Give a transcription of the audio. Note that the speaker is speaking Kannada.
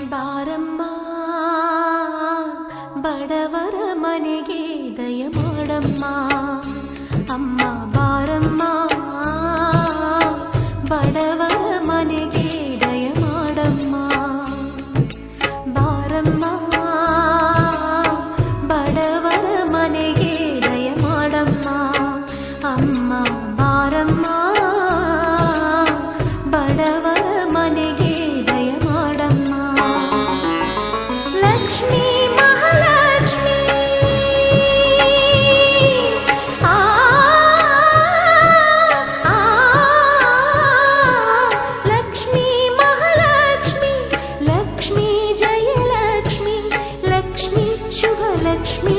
ಬಾರಮ್ಮ ಬಡವರ ಮನೆಗೆ ದಯ ಮಾಡಮ್ಮ ಅಮ್ಮ ಬಾರಮ್ಮ ಬಡವರ ಮನೆಗೆ ದಯ ಮಾಡಮ್ಮ ಬಾರಮ್ಮ ಬಡವರ ಮನೆಗೆ ದಯ ಮಾಡಮ್ಮ ಅಮ್ಮ ಬಾರಮ್ಮ ಬಡವರ ಮನೆಗೆ ದಯ ಮಾಡಮ್ಮ ಲಕ್ಷ್ಮೀ ಮಹಾಲಕ್ಷ್ಮೀ ಲಕ್ಷ್ಮೀ ಮಹಾಲಕ್ಷ್ಮಿ ಲಕ್ಷ್ಮೀ ಜಯಲಕ್ಷ್ಮಿ ಲಕ್ಷ್ಮೀ ಶುಭಲಕ್ಷ್ಮಿ